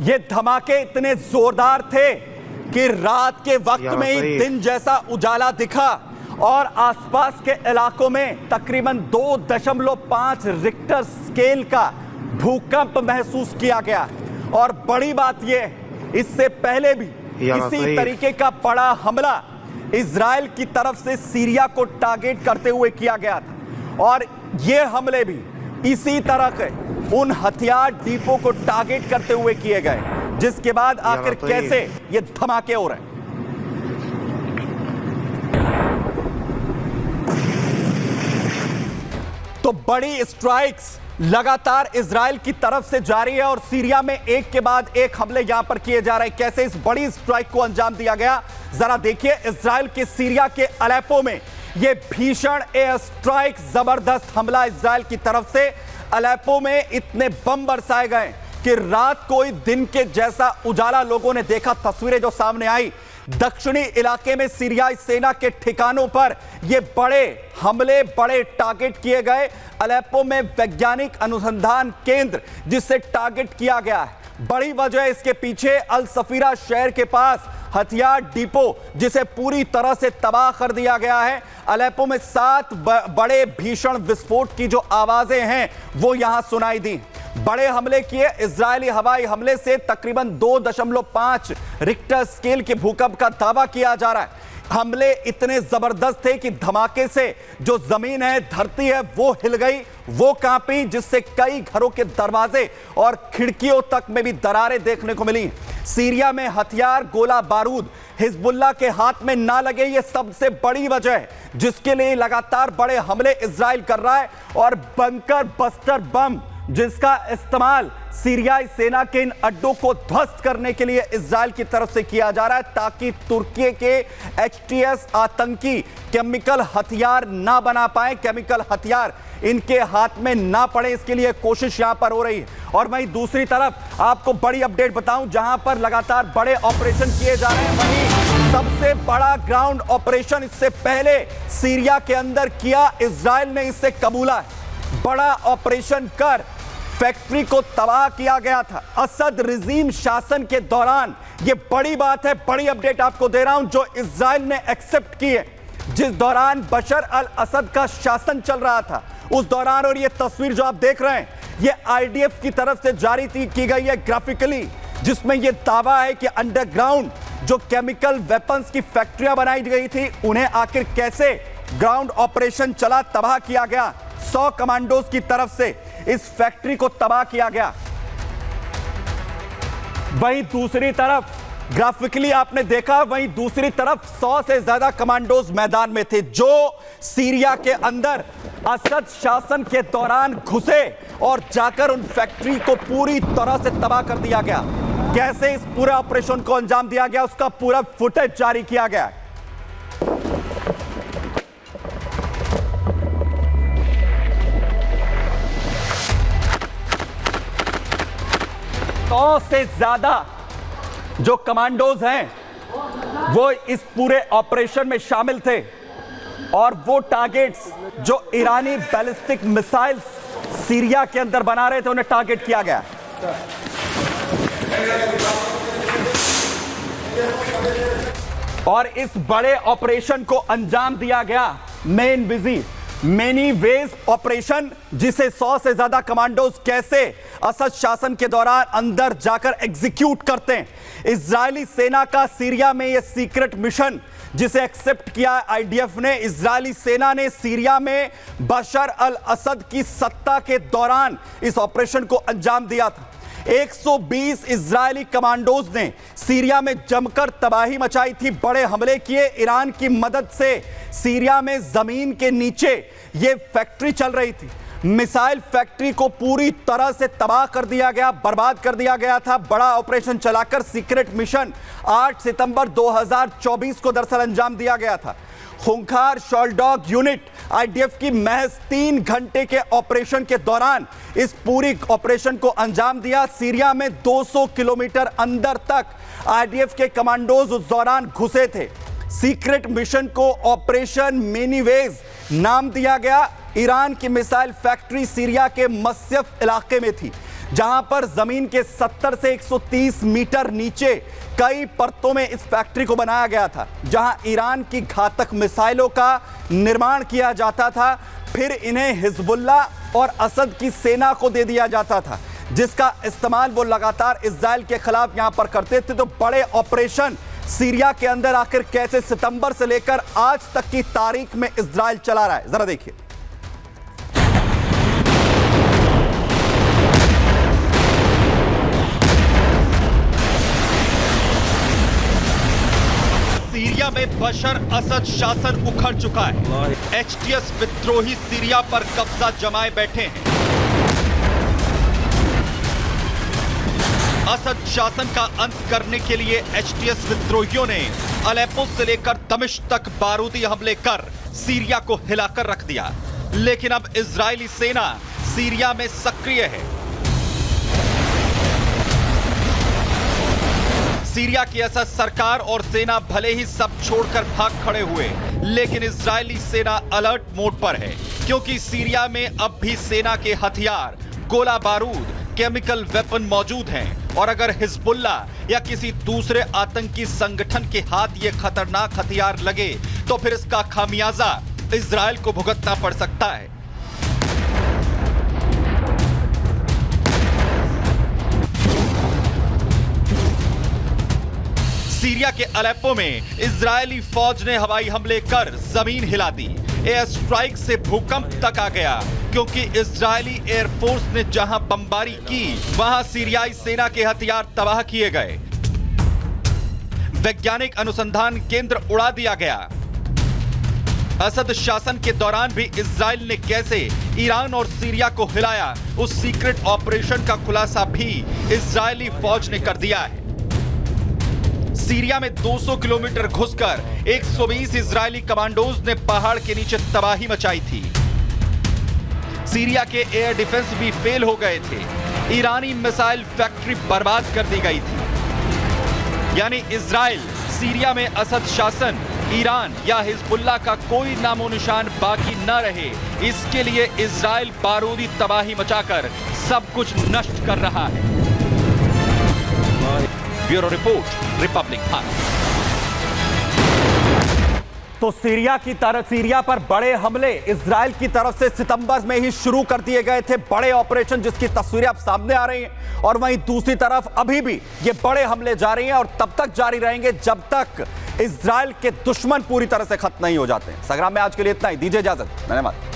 ये धमाके इतने जोरदार थे कि रात के वक्त में ही दिन जैसा उजाला दिखा और आसपास के इलाकों में तकरीबन 2.5 रिक्टर स्केल का भूकंप महसूस किया गया। और बड़ी बात यह, इससे पहले भी इसी तरीके का बड़ा हमला इजराइल की तरफ से सीरिया को टारगेट करते हुए किया गया था और ये हमले भी इसी तरह के उन हथियार डिपो को टारगेट करते हुए किए गए, जिसके बाद आखिर कैसे ये धमाके हो रहे हैं। तो बड़ी स्ट्राइक्स लगातार इजराइल की तरफ से जारी है और सीरिया में एक के बाद एक हमले यहां पर किए जा रहे हैं। कैसे इस बड़ी स्ट्राइक को अंजाम दिया गया, जरा देखिए। इजराइल के सीरिया के अलेप्पो में यह भीषण एयर स्ट्राइक, जबरदस्त हमला इजराइल की तरफ से। अलेप्पो में इतने बम बरसाए गए कि रात को ही दिन के जैसा उजाला लोगों ने देखा। तस्वीरें जो सामने आई, दक्षिणी इलाके में सीरियाई सेना के ठिकानों पर ये बड़े हमले, बड़े टारगेट किए गए। अलेप्पो में वैज्ञानिक अनुसंधान केंद्र जिसे टारगेट किया गया है। बड़ी वजह इसके पीछे अल सफीरा शहर के पास हथियार डिपो जिसे पूरी तरह से तबाह कर दिया गया है। अलेप्पो में 7 बड़े भीषण विस्फोट की जो आवाजें हैं वो यहां सुनाई दी। बड़े हमले किए। इजरायली हवाई हमले से तकरीबन 2.5 रिक्टर स्केल के भूकंप का दावा किया जा रहा है। हमले इतने जबरदस्त थे कि धमाके से जो जमीन है, धरती है, वो हिल गई, वो कांपी, जिससे कई घरों के दरवाजे और खिड़कियों तक में भी दरारें देखने को मिली। सीरिया में हथियार, गोला बारूद हिजबुल्लाह के हाथ में ना लगे, ये सबसे बड़ी वजह है जिसके लिए लगातार बड़े हमले इजराइल कर रहा है। और बंकर बस्टर बम जिसका इस्तेमाल सीरियाई सेना के इन अड्डों को ध्वस्त करने के लिए इजराइल की तरफ से किया जा रहा है, ताकि तुर्की के एचटीएस आतंकी केमिकल हथियार ना बना पाए, केमिकल हथियार इनके हाथ में ना पड़े, इसके लिए कोशिश यहां पर हो रही है। और वहीं दूसरी तरफ आपको बड़ी अपडेट बताऊं, जहां पर लगातार बड़े ऑपरेशन किए जा रहे हैं, वहीं सबसे बड़ा ग्राउंड ऑपरेशन इससे पहले सीरिया के अंदर किया इजराइल ने, इससे कबूला है। बड़ा ऑपरेशन कर फैक्ट्री को तबाह किया गया था असद रिजीम शासन के दौरान। यह बड़ी बात है, बड़ी अपडेट आपको दे रहा हूं जो इजराइल ने एक्सेप्ट की है, जिस दौरान बशर अल असद का शासन चल रहा था उस दौरान। और यह तस्वीर जो आप देख रहे हैं, यह आईडीएफ की तरफ से जारी की गई है ग्राफिकली, जिसमें यह दावा है कि अंडरग्राउंड जो केमिकल वेपन्स की फैक्ट्रियां बनाई गई थी, उन्हें आखिर कैसे ग्राउंड ऑपरेशन चला, तबाह किया गया। 100 कमांडोज की तरफ से इस फैक्ट्री को तबाह किया गया। वहीं दूसरी तरफ ग्राफिकली आपने देखा, वहीं दूसरी तरफ 100 से ज्यादा कमांडोज मैदान में थे जो सीरिया के अंदर असद शासन के दौरान घुसे और जाकर उन फैक्ट्री को पूरी तरह से तबाह कर दिया गया। कैसे इस पूरे ऑपरेशन को अंजाम दिया गया, उसका पूरा फुटेज जारी किया गया है। 100 से ज्यादा जो कमांडोज हैं वो इस पूरे ऑपरेशन में शामिल थे और वो टारगेट्स जो ईरानी बैलिस्टिक मिसाइल्स सीरिया के अंदर बना रहे थे उन्हें टारगेट किया गया। और इस बड़े ऑपरेशन को अंजाम दिया गया मेनी वेज ऑपरेशन, जिसे 100 से ज्यादा कमांडोज कैसे असद शासन के दौरान अंदर जाकर एग्जीक्यूट करते हैं। इजरायली सेना का सीरिया में यह सीक्रेट मिशन जिसे एक्सेप्ट किया आईडीएफ ने, इजरायली सेना ने सीरिया में बशर अल असद की सत्ता के दौरान इस ऑपरेशन को अंजाम दिया था। 120 इजरायली कमांडोज ने सीरिया में जमकर तबाही मचाई थी, बड़े हमले किए। ईरान की मदद से सीरिया में जमीन के नीचे यह फैक्ट्री चल रही थी, मिसाइल फैक्ट्री को पूरी तरह से तबाह कर दिया गया, बर्बाद कर दिया गया था। बड़ा ऑपरेशन चलाकर सीक्रेट मिशन 8 सितंबर 2024 को दरअसल अंजाम दिया गया था। खूंखार शॉलडॉग यूनिट आईडीएफ की महज 3 घंटे के ऑपरेशन के दौरान इस पूरी ऑपरेशन को अंजाम दिया। सीरिया में 200 किलोमीटर अंदर तक आईडीएफ के कमांडोज उस दौरान घुसे थे। सीक्रेट मिशन को ऑपरेशन मेनीवेज नाम दिया गया। ईरान की मिसाइल फैक्ट्री सीरिया के मस्यफ इलाके में थी, जहां पर जमीन के 70 से 130 मीटर नीचे कई परतों में इस फैक्ट्री को बनाया गया था, जहां ईरान की घातक मिसाइलों का निर्माण किया जाता था, फिर इन्हें हिजबुल्ला और असद की सेना को दे दिया जाता था, जिसका इस्तेमाल वो लगातार इजराइल के खिलाफ यहां पर करते थे। तो बड़े ऑपरेशन सीरिया के अंदर आखिर कैसे सितंबर से लेकर आज तक की तारीख में इजराइल चला रहा है, जरा देखिए। सीरिया में बशर असद शासन उखड़ चुका है। एचटीएस विद्रोही सीरिया पर कब्जा जमाए बैठे हैं। असद शासन का अंत करने के लिए एचटीएस विद्रोहियों ने अलेप्पो से लेकर दमिश्क तक बारूदी हमले कर सीरिया को हिलाकर रख दिया। लेकिन अब इजरायली सेना सीरिया में सक्रिय है। सीरिया की असद सरकार और सेना भले ही सब छोड़कर भाग खड़े हुए, लेकिन इजरायली सेना अलर्ट मोड पर है, क्योंकि सीरिया में अब भी सेना के हथियार, गोला बारूद, केमिकल वेपन मौजूद हैं। और अगर हिजबुल्ला या किसी दूसरे आतंकी संगठन के हाथ ये खतरनाक हथियार लगे तो फिर इसका खामियाजा इजराइल को भुगतना पड़ सकता है। सीरिया के अलेप्पो में इजरायली फौज ने हवाई हमले कर जमीन हिला दी। एयर स्ट्राइक से भूकंप तक आ गया, क्योंकि इजरायली एयरफोर्स ने जहां बमबारी की, वहां सीरियाई सेना के हथियार तबाह किए गए। वैज्ञानिक अनुसंधान केंद्र उड़ा दिया गया। असद शासन के दौरान भी इजराइल ने कैसे ईरान और सीरिया को हिलाया, उस सीक्रेट ऑपरेशन का खुलासा भी इजरायली फौज ने कर दिया है। सीरिया में 200 किलोमीटर घुसकर 120 इजरायली कमांडोज ने पहाड़ के नीचे तबाही मचाई थी। सीरिया के एयर डिफेंस भी फेल हो गए थे। ईरानी मिसाइल फैक्ट्री बर्बाद कर दी गई थी। यानी इजराइल, सीरिया में असद शासन, ईरान या हिजबुल्ला का कोई नामो निशान बाकी न रहे, इसके लिए इजराइल बारूदी तबाही मचाकर सब कुछ नष्ट कर रहा है। Bureau report, Republic Bharat. तो सीरिया पर बड़े हमले इजराइल की तरफ से सितंबर में ही शुरू कर दिए गए थे, बड़े ऑपरेशन जिसकी तस्वीरें अब सामने आ रही हैं। और वहीं दूसरी तरफ अभी भी ये बड़े हमले जारी हैं और तब तक जारी रहेंगे जब तक इजराइल के दुश्मन पूरी तरह से खत्म नहीं हो जाते। संग्राम में आज के लिए इतना ही, दीजिए इजाजत, धन्यवाद।